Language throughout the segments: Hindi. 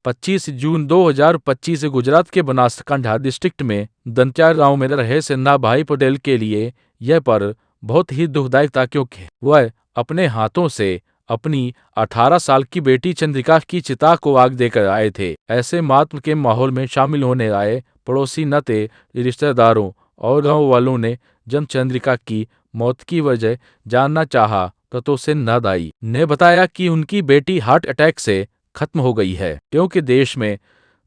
25 जून 2025 गुजरात के बनासकांठा डिस्ट्रिक्ट में दंत्याल गांव में रहे सिन्हा भाई पटेल के लिए यह पर्व बहुत ही दुखदायक था, क्योंकि वह अपने हाथों से अपनी 18 साल की बेटी चंद्रिका की चिता को आग देकर आए थे। ऐसे मातम के माहौल में शामिल होने आए पड़ोसी नाते रिश्तेदारों और गांव वालों ने जब चंद्रिका की मौत की वजह जानना चाहा तो सिन्हा दाई ने बताया कि उनकी बेटी हार्ट अटैक से खत्म हो गई है, क्योंकि देश में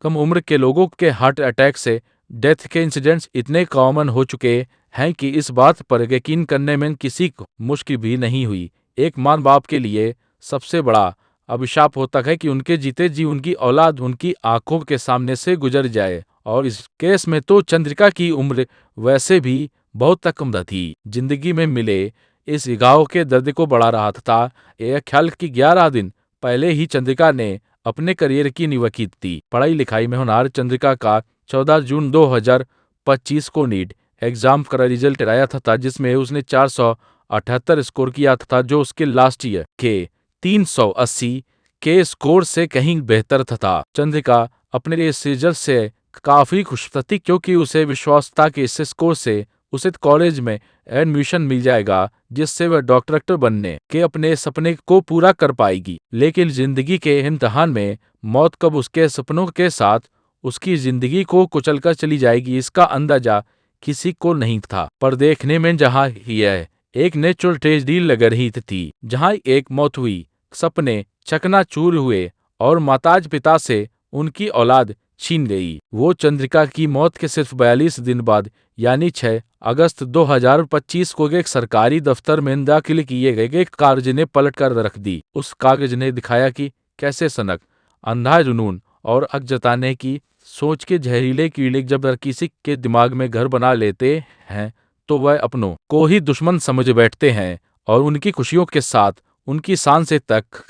कम उम्र के लोगों के हार्ट अटैक से डेथ के इंसिडेंट्स इतने कॉमन हो चुके हैं कि इस बात पर यकीन करने में किसी को मुश्किल भी नहीं हुई। एक माँ बाप के लिए सबसे बड़ा अभिशाप होता है कि उनके जीते जी उनकी औलाद उनकी आंखों के सामने से गुजर जाए, और इस केस में तो चंद्रिका की उम्र वैसे भी बहुत कम थी। जिंदगी में मिले इस घाव के दर्द को बढ़ा रहा था यह ख्याल कि 11 दिन पहले ही चंद्रिका ने अपने करियर की नींव रखी थी। पढ़ाई लिखाई में होनहार चंद्रिका का 14 जून 2025 को नीट एग्जाम का रिजल्ट आया था, जिसमें उसने 478 स्कोर किया था, जो उसके लास्ट ईयर के 380 के स्कोर से कहीं बेहतर था। चंद्रिका अपने इस रिजल्ट से काफी खुश थी, क्योंकि उसे विश्वास था कि इस स्कोर से उसे कॉलेज में एडमिशन मिल जाएगा, जिससे वह डॉक्टर बनने के अपने सपने को पूरा कर पाएगी। लेकिन जिंदगी के इम्तिहान में मौत कब उसके सपनों के साथ उसकी जिंदगी को कुचलकर चली जाएगी, इसका अंदाजा किसी को नहीं था। पर देखने में जहां यह एक नेचुरल ट्रेजेडी लग रही थी, जहां एक मौत हुई, सपने चकनाचूर हुए और माताज पिता से उनकी औलाद छीन गई। वो चंद्रिका की मौत के सिर्फ 42 दिन बाद यानी 6 अगस्त 2025 को एक सरकारी दफ्तर में दाखिल किए गए एक कागज ने पलट कर रख दी। उस कागज ने दिखाया कि कैसे सनक, अंधा जुनून और हक जताने की सोच के जहरीले कीड़े जब किसी के दिमाग में घर बना लेते हैं तो वह अपनों को ही दुश्मन समझ बैठते हैं और उनकी खुशियों के साथ उनकी सांसें तक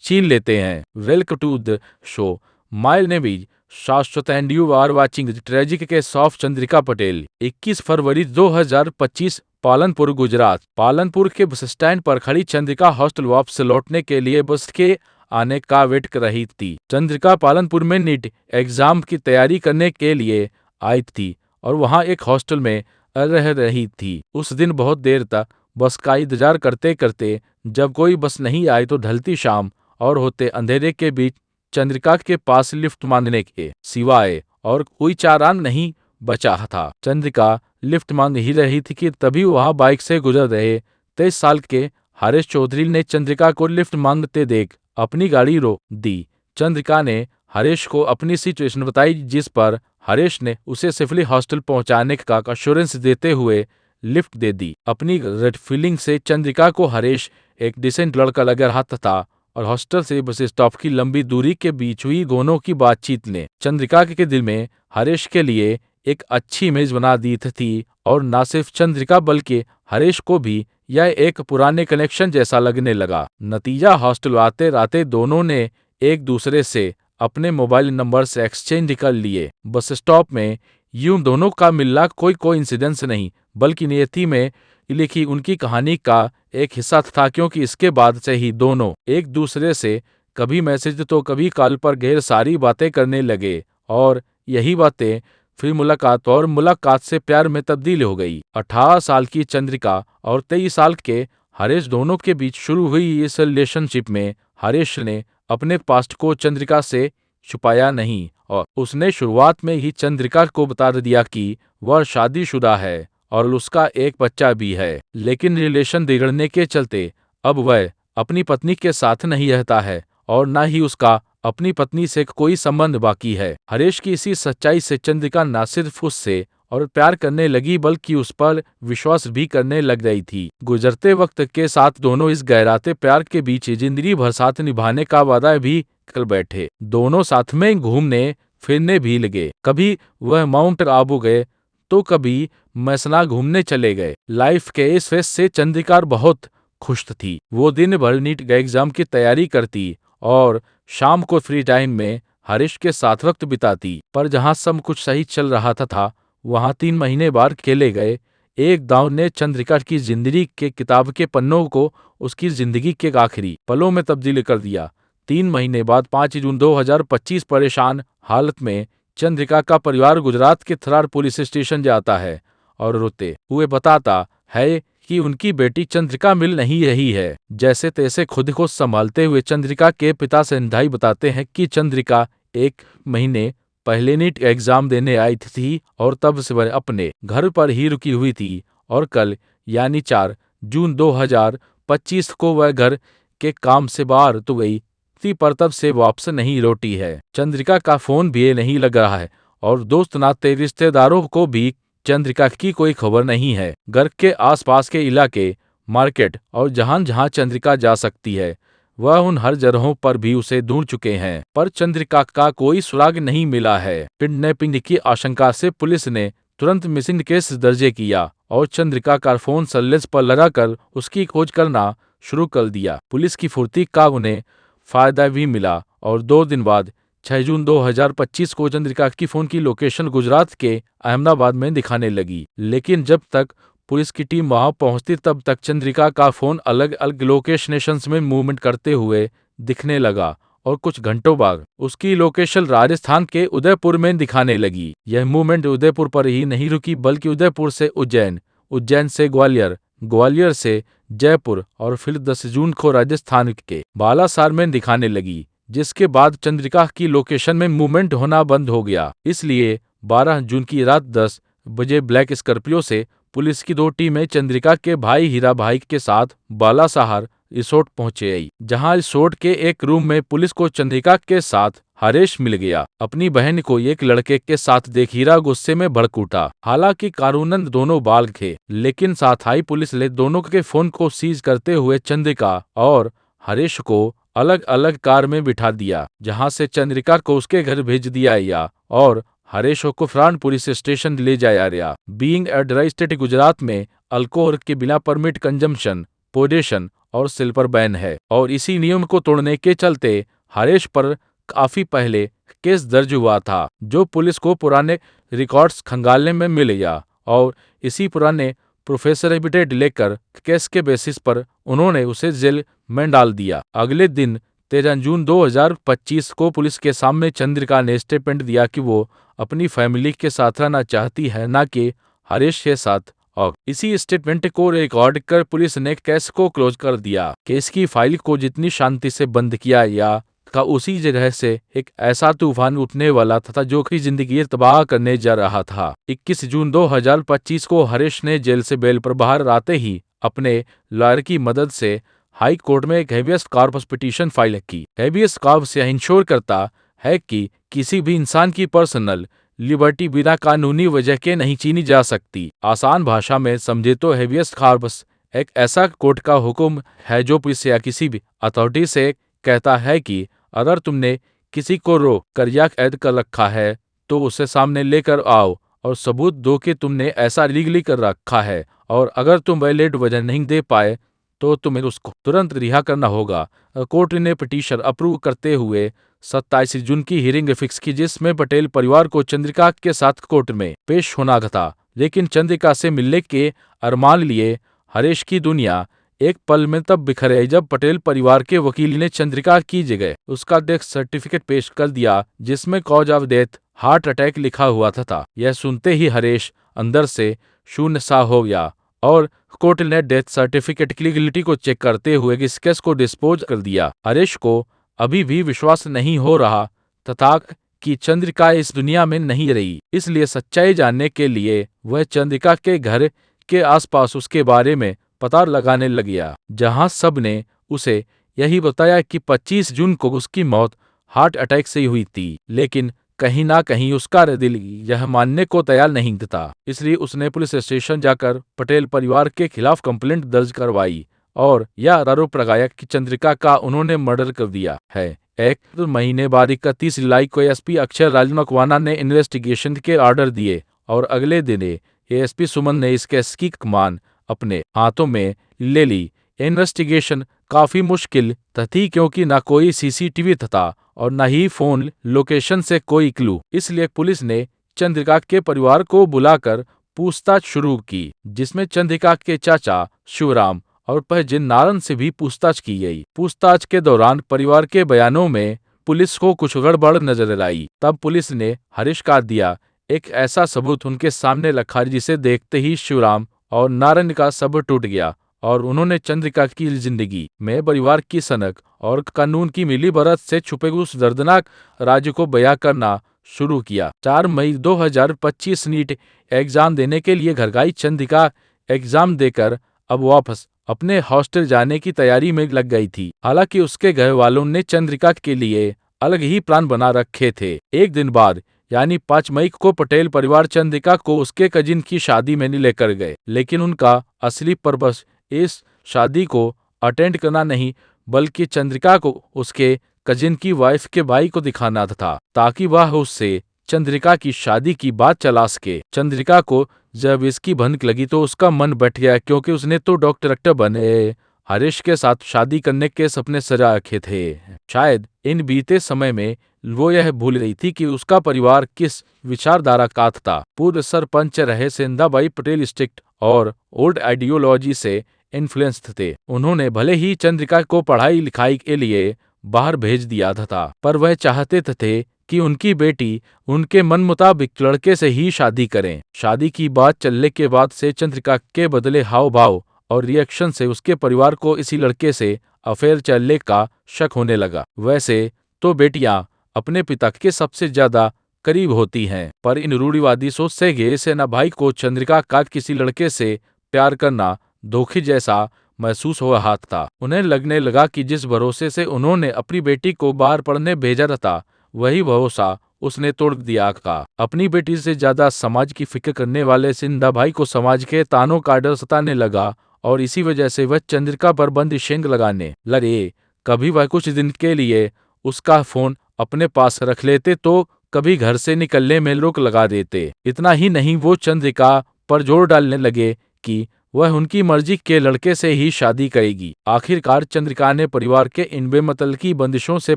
छीन लेते हैं। Welcome to the show, my name is Shashwat and you are watching the tragic case of Chandrika Patel. 21 फरवरी 2025 पालनपुर गुजरात। पालनपुर के बस स्टैंड पर खड़ी चंद्रिका हॉस्टल वापस लौटने के लिए बस के आने का वेट कर रही थी। चंद्रिका पालनपुर में नीट एग्जाम की तैयारी करने के लिए आई थी और वहां एक हॉस्टल में रह रही थी। उस दिन बहुत देर तक बस का इंतजार करते करते जब कोई बस नहीं आई तो ढलती शाम और होते अंधेरे के बीच चंद्रिका के पास लिफ्ट मांगने के सिवाय और कोई चारा नहीं बचा था। चंद्रिका लिफ्ट मांग ही रही थी कि तभी वहां बाइक से गुजर रहे 23 साल के हरीश चौधरी ने चंद्रिका को लिफ्ट मांगते देख अपनी गाड़ी रोक दी। चंद्रिका ने हरीश को अपनी सिचुएशन बताई, जिस पर हरीश ने उसे सेफली हॉस्टल पहुंचाने का अश्योरेंस देते हुए लिफ्ट दे दी। अपनी गट फीलिंग से चंद्रिका को हरीश एक डिसेंट लड़का लग रहा था और हॉस्टल से बस स्टॉप की लंबी दूरी के बीच हुई दोनों की बातचीत ने चंद्रिका के दिल में हरीश के लिए एक अच्छी इमेज बना दी थी, और न सिर्फ चंद्रिका बल्कि हरीश को भी यह एक पुराने कनेक्शन जैसा लगने लगा। नतीजा हॉस्टल आते राते दोनों ने एक दूसरे से अपने मोबाइल नंबर से एक्सचेंज कर लिए। बस स्टॉप में यूं दोनों का मिलना कोई कोइंसिडेंस नहीं बल्कि नियति में लिखी उनकी कहानी का एक हिस्सा था, क्योंकि इसके बाद से ही दोनों एक दूसरे से कभी मैसेज तो कभी कॉल पर ढेर सारी बातें करने लगे, और यही बातें फिर मुलाकात और मुलाकात से प्यार में तब्दील हो गई। 18 साल की चंद्रिका और 23 साल के हरीश दोनों के बीच शुरू हुई इस रिलेशनशिप में हरीश ने अपने पास्ट को चंद्रिका से छुपाया नहीं, और उसने शुरुआत में ही चंद्रिका को बता दिया कि वह शादीशुदा है और उसका एक बच्चा भी है। लेकिन रिलेशन बिगड़ने के चलते अब वह अपनी पत्नी के साथ नहीं रहता है और न ही उसका अपनी पत्नी से कोई संबंध बाकी है। हरीश की इसी सच्चाई से चंद्रिका न सिर्फ उससे और प्यार करने लगी बल्कि उस पर विश्वास भी करने लग गई थी। गुजरते वक्त के साथ दोनों इस गहराते प्यार के बीच जिंदगी भर साथ निभाने का वादा भी कर बैठे। दोनों साथ में घूमने फिरने भी लगे। कभी वह माउंट आबू गए तो कभी मैसना घूमने चले गए। लाइफ के इस फेस से चंद्रिका बहुत खुश थी। वो दिन भर नीट एग्जाम की तैयारी करती और शाम को फ्री टाइम में हरीश के साथ वक्त बिताती। पर जहां सब कुछ सही चल रहा था वहां 3 महीने बाद खेले गए एक दांव ने चंद्रिका की जिंदगी के किताब के पन्नों को उसकी जिंदगी के आखिरी पलों में तब्दील कर दिया। 3 महीने बाद 5 जून 2025 परेशान हालत में चंद्रिका का परिवार गुजरात के थरार पुलिस स्टेशन जाता है और रोते हुए बताता है कि उनकी बेटी चंद्रिका मिल नहीं रही है। जैसे तैसे खुद को संभालते हुए चंद्रिका के पिता संधाई बताते हैं कि चंद्रिका 1 महीने पहले नीट एग्जाम देने आई थी और तब से वह अपने घर पर ही रुकी हुई थी और कल यानी 4 जून 2025 को वह घर के काम से बाहर तो गई थी पर तब से वापस नहीं लौटी है। चंद्रिका का फोन भी नहीं लग रहा है और दोस्त नाते रिश्तेदारों को भी चंद्रिका की कोई खबर नहीं है। घर के आसपास के इलाके, मार्केट और जहां जहां चंद्रिका जा सकती है वह उन हर जगहों पर भी उसे ढूंढ चुके हैं पर चंद्रिका का कोई सुराग नहीं मिला है। किडनैपिंग की आशंका से पुलिस ने तुरंत मिसिंग केस दर्ज किया और चंद्रिका का फोन सर्विलेंस पर लगाकर उसकी खोज करना शुरू कर दिया। पुलिस की फुर्ती का उन्हें फायदा भी मिला और 2 दिन बाद 6 जून 2025 को चंद्रिका की फोन की लोकेशन गुजरात के अहमदाबाद में दिखाने लगी। लेकिन जब तक पुलिस की टीम वहां पहुंचती तब तक चंद्रिका का फोन अलग अलग लोकेशंस में मूवमेंट करते हुए दिखने लगा और कुछ घंटों बाद उसकी लोकेशन राजस्थान के उदयपुर में दिखाने लगी। यह मूवमेंट उदयपुर पर ही नहीं रुकी बल्कि उदयपुर से उज्जैन, उज्जैन से ग्वालियर, ग्वालियर से जयपुर और फिर 10 जून को राजस्थान के बालासार में दिखाने लगी, जिसके बाद चंद्रिका की लोकेशन में मूवमेंट होना बंद हो गया। इसलिए 12 जून की रात 10 बजे ब्लैक स्कॉर्पियो से पुलिस की 2 टीमें चंद्रिका के भाई हीरा भाई के साथ बालासाहर रिसोर्ट पहुंचे, जहां रिसोर्ट के एक रूम में पुलिस को चंद्रिका के साथ हरेश मिल गया। अपनी बहन को एक लड़के के साथ देख हीरा गुस्से में भड़क उठा। हालांकि कानूनन दोनों बाल थे, लेकिन साथ आई पुलिस ने दोनों के फोन को सीज करते हुए चंद्रिका और हरेश को अलग अलग कार में बिठा दिया, जहां से चंद्रिका को उसके घर भेज दिया गया और हरेश को फरान पुलिस स्टेशन ले जाया गया। Being at the state Gujarat में अल्कोहल के बिना परमिट कंजम्पशन, पोजेशन और सेल पर बैन है और इसी नियम को तोड़ने के चलते हरेश पर काफी पहले केस दर्ज हुआ था, जो पुलिस को पुराने रिकॉर्ड्स खंगालने में मिल गया और इसी पुराने प्रोफेसर एबिटेट लेकर केस के बेसिस पर उन्होंने उसे जेल में डाल दिया। अगले दिन 13 जून 2025 को पुलिस के सामने चंद्रिका ने स्टेटमेंट दिया कि वो अपनी फैमिली के साथ रहना चाहती है, ना कि हरेश के साथ, और इसी स्टेटमेंट को रिकॉर्ड कर पुलिस ने केस को क्लोज कर दिया। केस की फाइल को जितनी शांति से बंद किया गया का उसी जगह से एक ऐसा तूफान उठने वाला था जो कि जिंदगी तबाह करने जा रहा था। 21 जून 2025 को हरेश ने जेल से बेल पर बाहर आते ही अपने लॉयर की मदद से हाई कोर्ट में एक हेबियस कॉर्पस पिटीशन फाइल की। हेबियस कॉर्पस यह इंश्योर करता है कि किसी भी इंसान की पर्सनल लिबर्टी बिना कानूनी वजह के नहीं छीनी जा सकती। आसान भाषा में समझे तो हेबियस कॉर्पस एक ऐसा कोर्ट का हुक्म है जो पुलिस या किसी भी अथॉरिटी से कहता है कि अगर तुमने किसी को रोक कर या कैद कर रखा है तो उसे सामने लेकर आओ और सबूत दो कि तुमने ऐसा लीगली कर रखा है, और अगर तुम वैलिड वजह नहीं दे पाए तो तुम्हें उसको तुरंत रिहा करना होगा। कोर्ट ने पिटीशन अप्रूव करते हुए 27 जून की हियरिंग फिक्स की, जिसमें पटेल परिवार को चंद्रिका के साथ कोर्ट में पेश होना था। लेकिन चंद्रिका से मिलने के अरमान लिए हरेश की दुनिया एक पल में तब बिखर गई जब पटेल परिवार के वकील ने चंद्रिका की जगह उसका डेथ सर्टिफिकेट पेश कर दिया, जिसमें cause of death heart attack लिखा हुआ था। यह सुनते ही हरेश अंदर से शून्य सा हो गया और कोर्ट ने डेथ सर्टिफिकेट की लीगलिटी को चेक करते हुए इस केस को डिस्पोज कर दिया। हरेश को अभी भी विश्वास नहीं हो रहा तथा कि चंद्रिका इस दुनिया में नहीं रही, इसलिए सच्चाई जानने के लिए वह चंद्रिका के घर के आसपास उसके बारे में पता लगाने लग गया, जहां सब ने उसे यही बताया कि 25 जून को उसकी मौत हार्ट अटैक से हुई थी। लेकिन कहीं ना कहीं उसका दिल यह मानने को तैयार नहीं था, इसलिए उसने पुलिस स्टेशन जाकर पटेल परिवार के खिलाफ कंप्लेंट दर्ज करवाई और यह आरोप लगाया कि चंद्रिका का उन्होंने मर्डर कर दिया है। 1 महीने बाद 31 जुलाई को एसपी अक्षय राज मकवाना ने इन्वेस्टिगेशन के ऑर्डर दिए और अगले दिन एएसपी सुमन ने इस केस की कमान अपने हाथों में ले ली। इन्वेस्टिगेशन काफी मुश्किल थी क्योंकि न कोई सीसीटीवी था और न ही फोन लोकेशन से कोई क्लू, इसलिए पुलिस ने चंद्रिका के परिवार को बुलाकर पूछताछ शुरू की, जिसमें चंद्रिका के चाचा शिवराम और जिन नारन से भी पूछताछ की गई। पूछताछ के दौरान परिवार के बयानों में पुलिस को कुछ गड़बड़ नजर आई। तब पुलिस ने हरीश का दिया एक ऐसा सबूत उनके सामने रखा जिसे देखते ही शिवराम और नारायण का सब्र टूट गया और उन्होंने चंद्रिका की जिंदगी में परिवार की सनक और कानून की मिलीभगत से छुपे उस दर्दनाक राज को बयां करना शुरू किया। 4 मई 2025 नीट एग्जाम देने के लिए घर गई चंद्रिका एग्जाम देकर अब वापस अपने हॉस्टल जाने की तैयारी में लग गई थी। हालांकि उसके घर वालों ने चंद्रिका के लिए अलग ही प्लान बना रखे थे। एक दिन बाद यानी 5 मई को पटेल परिवार चंद्रिका को उसके कजिन की शादी में लेकर गए, लेकिन उनका असली पर्पस इस शादी को अटेंड करना नहीं बल्कि चंद्रिका को उसके कजिन की वाइफ के भाई को दिखाना था ताकि वह उससे चंद्रिका की शादी की बात चला सके। चंद्रिका को जब इसकी भनक लगी तो उसका मन बैठ गया क्योंकि उसने तो डॉक्टर बने हरीश के साथ शादी करने के सपने सजा रखे थे। शायद इन बीते समय में वो यह भूल रही थी कि उसका परिवार किस विचारधारा का था। पूर्व सरपंच रहे सेंधाबाई पटेल स्ट्रिक्ट और ओल्ड आइडियोलॉजी से इन्फ्लुएंस्ड थे। उन्होंने भले ही चंद्रिका को पढ़ाई लिखाई के लिए बाहर भेज दिया था, पर वह चाहते थे कि उनकी बेटी उनके मन मुताबिक लड़के से ही शादी करें। शादी की बात चलने के बाद से चंद्रिका के बदले हाव भाव और रिएक्शन से उसके परिवार को इसी लड़के से अफेयर चलने का शक होने लगा। वैसे तो बेटियां अपने पिता के सबसे ज्यादा करीब होती हैं, पर इन रूढ़िवादी सोच से घिरे सेनाभाई को चंद्रिका का किसी लड़के से प्यार करना धोखे जैसा महसूस हो रहा था। उन्हें लगने लगा कि जिस भरोसे से उन्होंने अपनी बेटी को बाहर पढ़ने भेजा था वही भरोसा उसने तोड़ दिया था। अपनी बेटी से ज्यादा समाज की फिक्र करने वाले सिंधाभाई को समाज के तानों का डर सताने लगा और इसी वजह से वह चंद्रिका पर बंदिशें लगाने लगे। कभी वह कुछ दिन के लिए उसका फोन अपने पास रख लेते तो कभी घर से निकलने में रोक लगा देते। इतना ही नहीं, वो चंद्रिका पर जोर डालने लगे कि वह उनकी मर्जी के लड़के से ही शादी करेगी। आखिरकार चंद्रिका ने परिवार के इन बेमतल की बंदिशों से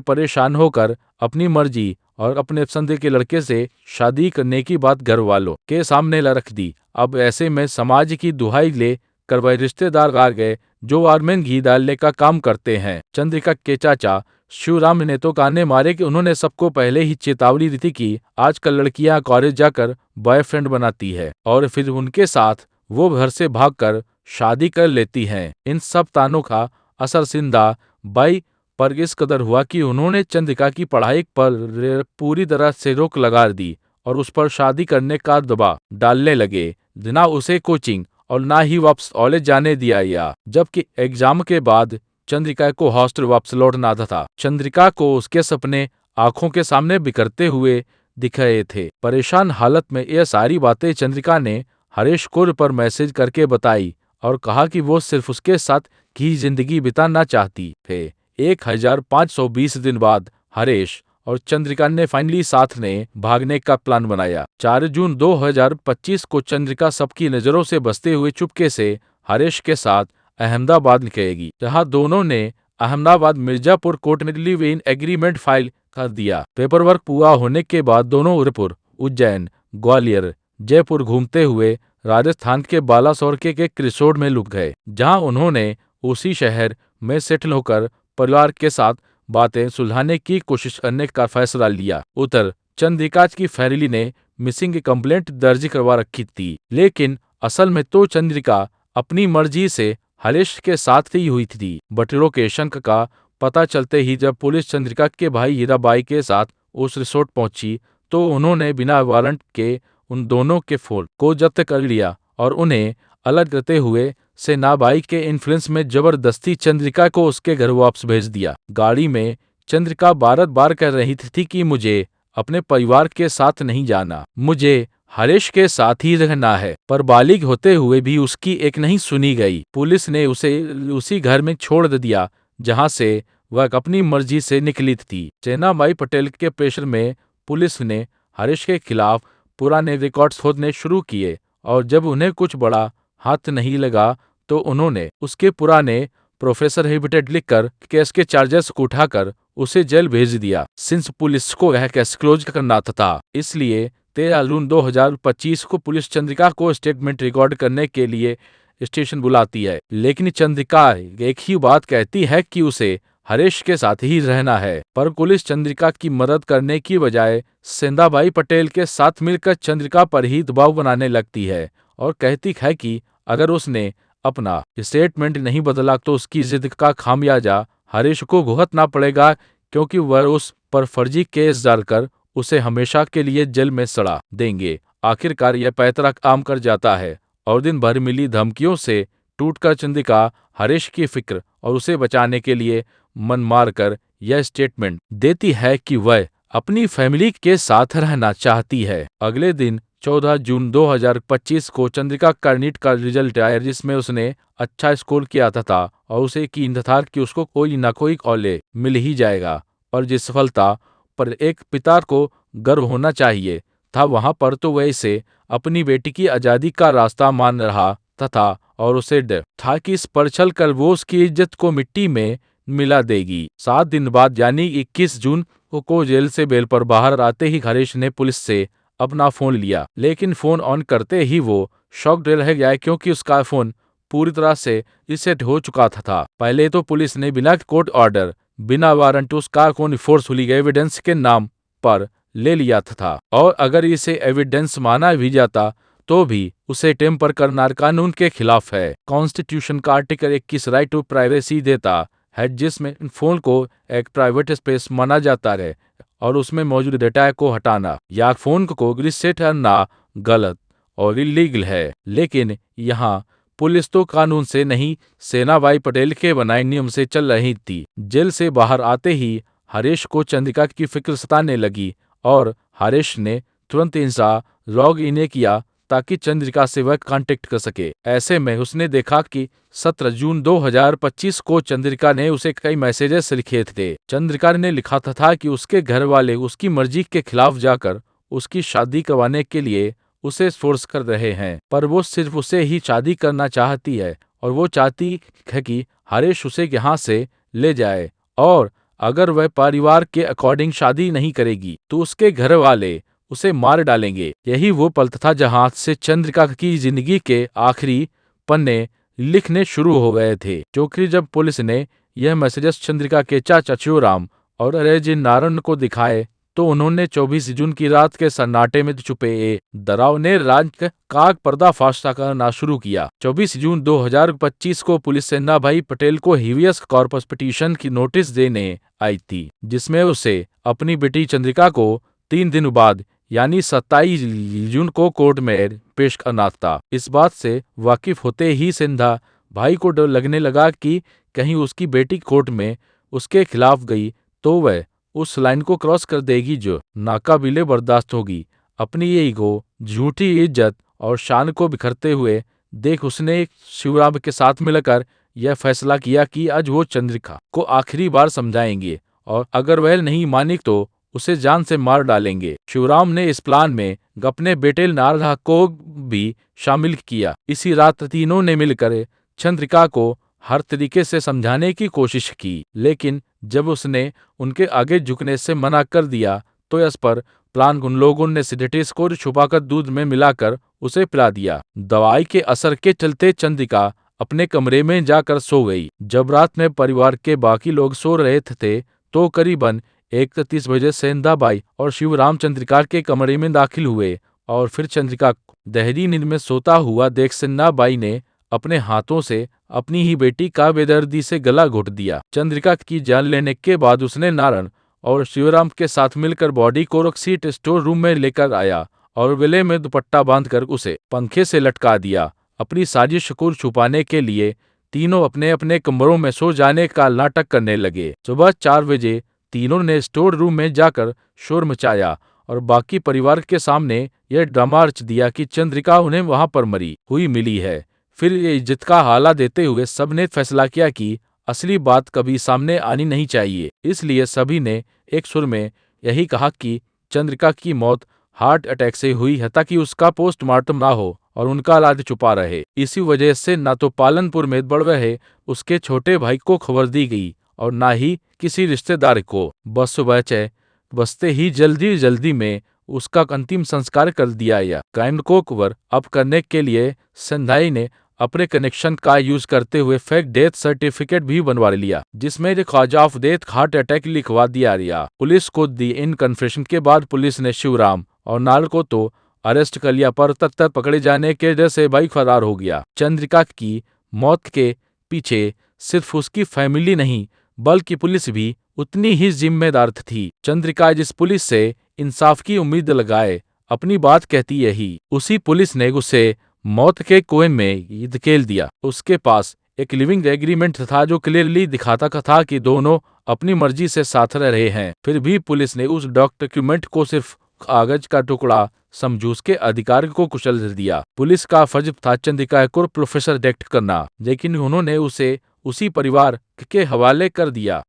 परेशान होकर अपनी मर्जी और अपने पसंद के लड़के से शादी करने की बात घर वालों के सामने रख दी। अब ऐसे में समाज की दुहाई ले कर वह रिश्तेदार आ गए जो आग में घी डालने का काम करते हैं। चंद्रिका के चाचा शिवराम ने तो काने मारे कि उन्होंने सबको पहले ही चेतावनी दी थी कि आजकल लड़कियां कॉलेज जाकर बॉयफ्रेंड बनाती है और फिर उनके साथ वो घर से भागकर शादी कर लेती हैं। इन सब तानों का असर सिंधा बाई पर इस कदर हुआ कि उन्होंने चंद्रिका की पढ़ाई पर पूरी तरह से रोक लगा दी और उस पर शादी करने का दबाव डालने लगे। ना उसे कोचिंग और ना ही वापस कॉलेज जाने दिया गया, जबकि एग्जाम के बाद चंद्रिका को हॉस्टल वापस लौटना था। चंद्रिका को उसके सपने आंखों के सामने बिखरते हुए दिख रहे थे। परेशान हालत में यह सारी बातें चंद्रिका ने हरीश को पर मैसेज करके बताई और कहा कि वो सिर्फ उसके साथ की जिंदगी बिताना चाहती थे। 1520 दिन बाद हरीश और चंद्रिका ने फाइनली साथ ने भागने का प्लान बनाया। 4 जून 2025 को चंद्रिका सबकी नजरों से बचते हुए चुपके से हरीश के साथ अहमदाबाद निकलेगी, जहां दोनों ने अहमदाबाद मिर्जापुर कोर्ट में लिव इन एग्रीमेंट फाइल कर दिया। पेपर वर्क पूरा होने के बाद दोनों उदयपुर, उज्जैन, ग्वालियर, जयपुर घूमते हुए राजस्थान के बालासोर के एक रिसोर्ट में लुक गए, जहां उन्होंने उसी शहर में सेटल होकर परिवार के साथ बातें सुलझाने की कोशिश करने का फैसला लिया। उधर चंद्रिका की फैमिली ने मिसिंग कंप्लेंट दर्ज करवा रखी थी, लेकिन असल में तो चंद्रिका अपनी मर्जी से हरीश के साथ ही हुई थी। बट लोकेशन का पता चलते ही जब पुलिस चंद्रिका के भाई हीराबाई के साथ उस रिसोर्ट पहुंची तो उन्होंने बिना वारंट के उन दोनों के फोन को जब्त कर लिया और उन्हें अलग करते हुए सेनाबाई के इन्फ्लुएंस में जबरदस्ती चंद्रिका को उसके घर वापस भेज दिया। गाड़ी में चंद्रिका बार बार कह रही थी कि मुझे अपने परिवार के साथ नहीं जाना, मुझे हरीश के साथ ही रहना है, पर बालिग होते हुए भी उसकी एक नहीं सुनी गई। पुलिस ने उसे उसी घर में छोड़ दिया जहां से वह अपनी मर्जी से निकली थी। सेनाबाई पटेल के प्रेशर में पुलिस ने हरीश के खिलाफ पुराने रिकॉर्ड्स खोदने शुरू किए और जब उन्हें कुछ बड़ा हाथ नहीं लगा तो उन्होंने उसके पुराने प्रोफेसर हेबिटेट लिखकर केस के चार्जेस को उठाकर उसे जेल भेज दिया। सिंस पुलिस को यह केस क्लोज करना था, इसलिए 13 जून 2025 को पुलिस चंद्रिका को स्टेटमेंट रिकॉर्ड करने के लिए स्टेशन बुलाती है, लेकिन चंद्रिका एक ही बात कहती है कि उसे हरीश के साथ ही रहना है। पर पुलिस चंद्रिका की मदद करने की बजाय सेंधाबाई पटेल के साथ मिलकर चंद्रिका पर ही दबाव बनाने लगती है और कहती है कि अगर उसने अपना स्टेटमेंट नहीं बदला तो उसकी जिद का खामियाजा हरीश को भुगतना पड़ेगा, क्योंकि वह उस पर फर्जी केस डालकर उसे हमेशा के लिए जेल में सड़ा देंगे। आखिरकार यह पैतरा काम कर जाता है और दिन भर मिली धमकियों से टूटकर चंद्रिका हरीश की फिक्र और उसे बचाने के लिए मन मारकर यह स्टेटमेंट देती है कि वह अपनी फैमिली के साथ रहना चाहती है। अगले दिन 14 जून 2025 को चंद्रिका का नीट का रिजल्ट आया, जिसमें उसने अच्छा स्कोर किया था और उसे यकीन था कि उसको कोई ना कोई कॉलेज मिल ही जाएगा। और जिस सफलता पर एक पिता को गर्व होना चाहिए था, वहां पर तो वह इसे अपनी बेटी की आजादी का रास्ता मान रहा था और उसे डर था कि इस पर चलकर वो उसकी इज्जत को मिट्टी में मिला देगी। 7 दिन बाद यानी 21 जून को जेल से बेल पर बाहर आते ही हरीश ने पुलिस से अपना फोन लिया, लेकिन फोन ऑन करते ही वो शॉक्ड रह गया, क्योंकि उसका फोन पूरी तरह से रीसेट हो चुका था। पहले तो पुलिस ने बिना कोर्ट ऑर्डर, बिना वारंट उसका फोन फोर्सफुली एविडेंस के नाम पर ले लिया था, और अगर इसे एविडेंस माना भी जाता तो भी उसे टेम्पर करना कानून के खिलाफ है। कॉन्स्टिट्यूशन का आर्टिकल 21 राइट टू प्राइवेसी देता है, जिसमें फोन को एक प्राइवेट स्पेस माना जाता है और उसमें मौजूद डेटा को हटाना या फोन को रीसेट करना गलत और इलीगल है। लेकिन यहाँ पुलिस तो कानून से नहीं, सेनाबाई पटेल के बनाए नियम से चल रही थी। जेल से बाहर आते ही हरीश को चंद्रिका की फिक्र सताने लगी और हरीश ने तुरंत इंस्टा लॉग इन किया ताकि चंद्रिका से वह कांटेक्ट कर सके। ऐसे में उसने देखा कि 17 जून 2025 को चंद्रिका ने उसे कई मैसेजेस लिखे थे। चंद्रिका ने लिखा था कि उसके घर वाले उसकी मर्जी के खिलाफ जाकर उसकी शादी करवाने के लिए उसे फोर्स कर रहे हैं, पर वो सिर्फ उसे ही शादी करना चाहती है और वो चाहती है कि हरीश उसे यहाँ से ले जाए, और अगर वह परिवार के अकॉर्डिंग शादी नहीं करेगी तो उसके घर वाले उसे मार डालेंगे। यही वो पल था जहां से चंद्रिका की जिंदगी के आखिरी पन्ने लिखने शुरू हो गए थे। क्योंकि जब पुलिस ने यह मैसेजेस चंद्रिका के चाचा शिवराम और अजय नारायण को दिखाए तो उन्होंने 24 जून की रात के सन्नाटे में छुपे दराव ने राज का पर्दाफाश करना शुरू किया। 24 जून 2025 को पुलिस सेंधाबाई पटेल को हिवियस कॉर्पस पिटीशन की नोटिस देने आई थी, जिसमें उसे अपनी बेटी चंद्रिका को 3 दिन बाद यानी 27 जून को कोर्ट में पेश करना था। इस बात से वाकिफ होते ही सिंधा भाई को डर लगने लगा कि कहीं उसकी बेटी कोर्ट में उसके खिलाफ गई तो वह उस लाइन को क्रॉस कर देगी जो नाकाबिले बर्दाश्त होगी। अपनी ये ईगो, झूठी इज्जत और शान को बिखरते हुए देख उसने शिवराम के साथ मिलकर यह फैसला किया कि आज वो चंद्रिका को आखिरी बार समझाएंगे और अगर वह नहीं मानी तो उसे जान से मार डालेंगे। शिवराम ने इस प्लान में अपने बेटे नारदा को भी शामिल किया। इसी रात तीनों ने मिलकर चंद्रिका को हर तरीके से समझाने की कोशिश की, लेकिन जब उसने उनके आगे झुकने से मना कर दिया तो इस पर प्लान उन लोगों ने सिडेटिव्स को छुपाकर दूध में मिलाकर उसे पिला दिया। दवाई के असर के चलते चंद्रिका अपने कमरे में जाकर सो गई। जब रात में परिवार के बाकी लोग सो रहे थे तो करीबन 1:30 बजे सेंधाबाई और शिवराम चंद्रिका के कमरे में दाखिल हुए और फिर चंद्रिका को गहरी नींद में सोता हुआ देख सेंधाबाई ने अपने हाथों से अपनी ही बेटी का बेदर्दी से गला घोट दिया। चंद्रिका की जान लेने के बाद उसने नारायण और शिवराम के साथ मिलकर बॉडी को रॉक्सीट स्टोर रूम में लेकर आया और गले में दुपट्टा बांधकर उसे पंखे से लटका दिया। अपनी साजिश को छुपाने के लिए तीनों अपने अपने कमरों में सो जाने का नाटक करने लगे। सुबह 4 बजे तीनों ने स्टोर रूम में जाकर शोर मचाया और बाकी परिवार के सामने यह ड्रामा रच दिया कि चंद्रिका उन्हें वहां पर मरी हुई मिली है। फिर ये इज्जत का हाला देते हुए सबने फैसला किया कि असली बात कभी सामने आनी नहीं चाहिए। इसलिए सभी ने एक सुर में यही कहा कि चंद्रिका की मौत हार्ट अटैक से हुई है ताकि उसका पोस्टमार्टम ना हो और उनका इलाज छुपा रहे। इसी वजह से न तो पालनपुर में बढ़ रहे उसके छोटे भाई को खबर दी गई और ना ही किसी रिश्तेदार को। बस सुबह बसते ही जल्दी जल्दी में उसका अंतिम संस्कार कर दिया गया। क्राइम को कवर अप करने के लिए संधाई ने अपने कनेक्शन का यूज करते हुए फेक डेथ सर्टिफिकेट भी बनवा लिया, जिसमें cause of death heart attack लिखवा दिया गया। पुलिस को दी इन कन्फेशन के बाद पुलिस ने शिवराम और नाल को तो अरेस्ट कर लिया, पर तत्तर पकड़े जाने के डर से बाइक फरार हो गया। चंद्रिका की मौत के पीछे सिर्फ उसकी फैमिली नहीं बल्कि पुलिस भी उतनी ही जिम्मेदार थी। चंद्रिका जिस पुलिस से इंसाफ की उम्मीद लगाए अपनी बात कहती यही उसी पुलिस ने उसे मौत के कुएं में धकेल दिया। उसके पास एक लिविंग एग्रीमेंट था जो क्लियरली दिखाता था कि दोनों अपनी मर्जी से साथ रह रहे हैं। फिर भी पुलिस ने उस डॉक्यूमेंट को सिर्फ कागज का टुकड़ा समझ उसके अधिकार को कुचल दिया। पुलिस का फर्ज था चंद्रिका को प्रोफेसर डेक्ट करना, लेकिन उन्होंने उसे उसी परिवार के हवाले कर दिया।